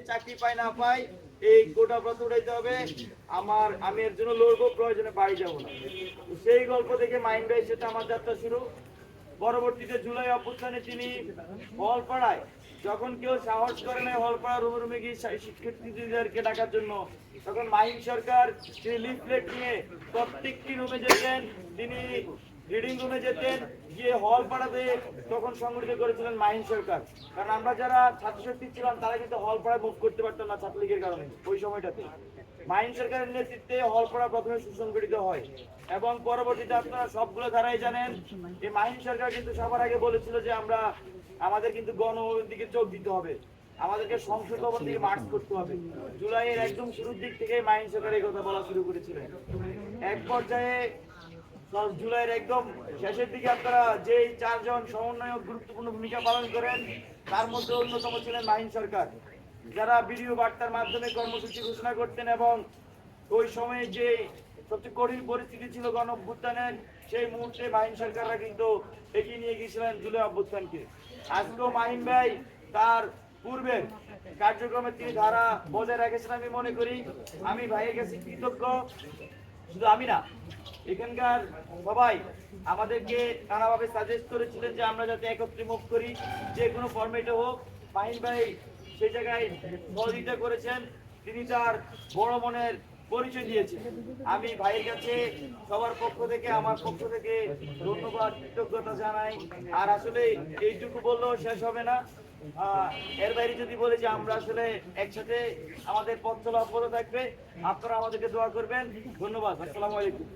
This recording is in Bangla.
চাকরি পাই না পাই এই কোটা প্রথা উঠাইতে হবে, আমি এর জন্য লড়বো, প্রয়োজনে বাড়ি যাবো না। সেই গল্প থেকে মাইন্ড ভাইয়ের সাথে আমার যাত্রা শুরু। পরবর্তীতে জুলাই অভ্যুত্থানে তিনি হলপাড়ায়, যখন কেউ সাহস করে না হলপাড়া রুমে রুমে গিয়ে শিক্ষার্থীদেরকে ডাকার জন্য, তখন মাহিন সরকার তিনি লিফলেট নিয়ে প্রত্যেকটি রুমে যেতেন, তিনি রিডিং রুমে যেতেন, গিয়ে হলপাড়াতে তখন সংগঠিত করেছিলেন মাহিন সরকার। কারণ আমরা যারা ছাত্রশক্তি ছিলাম তারা কিন্তু হলপাড়ায় মুভ করতে পারতাম না ছাত্রলীগের কারণে। ওই সময়টাতে মাহিন সরকারের নেতৃত্বে হলপাড়া প্রথমে সুসংগঠিত হয় এবং পরবর্তীতে আপনারা সবগুলো ধারাই জানেন যে মাহিন সরকার কিন্তু সবার আগে বলেছিল যে আমাদের কিন্তু গণভবনের দিকে চোখ দিতে হবে, আমাদেরকে সংসদ ভবন থেকে মার্চ করতে হবে। জুলাইয়ের একদম শুরুর দিক থেকে মাহিন সরকার এই কথা বলা শুরু করেছিলেন। এক পর্যায়ে জুলাইয়ের একদম শেষের দিকে আপনারা যেই চারজন সমন্বয়ক গুরুত্বপূর্ণ ভূমিকা পালন করেন তার মধ্যে অন্যতম ছিলেন মাহিন সরকার, যারা ভিডিও বার্তার মাধ্যমে কর্মসূচি ঘোষণা করতেন এবং ওই সময়ে যে সবচেয়ে কঠিন পরিস্থিতি ছিল গণ অভ্যুত্থানের, সেই মুহূর্তে মাহিন সরকাররা কিন্তু এগিয়ে নিয়ে গিয়েছিলেন জুলাই অভ্যুত্থানকে। আজকেও মাহিন ভাই তার পূর্বের কার্যক্রমে তিনি ধারা বজায় রেখেছেন আমি মনে করি। আমি ভাইয়ের কাছে কৃতজ্ঞ। শুধু আমি না, এখানকার সবাই আমাদেরকে নানাভাবে সাজেস্ট করেছিলেন যে আমরা যাতে একত্রে মুভ করি, যে কোনো ফরম্যাটে হোক। মাহিন ভাই সেই জায়গায় সহযোগিতা করেছেন, তিনি তার বড় মনের পরিচয় দিয়েছেন। আমি ভাইয়ের কাছে সবার পক্ষ থেকে, আমার পক্ষ থেকে ধন্যবাদ, কৃতজ্ঞতা জানাই। আর আসলে এইটুকু বললেও শেষ হবে না। এর বাইরে যদি বলি যে আমরা আসলে একসাথে আমাদের পথ চলা অব্যাহত থাকবে, আপনারা আমাদেরকে দোয়া করবেন। ধন্যবাদ। আসসালামু আলাইকুম।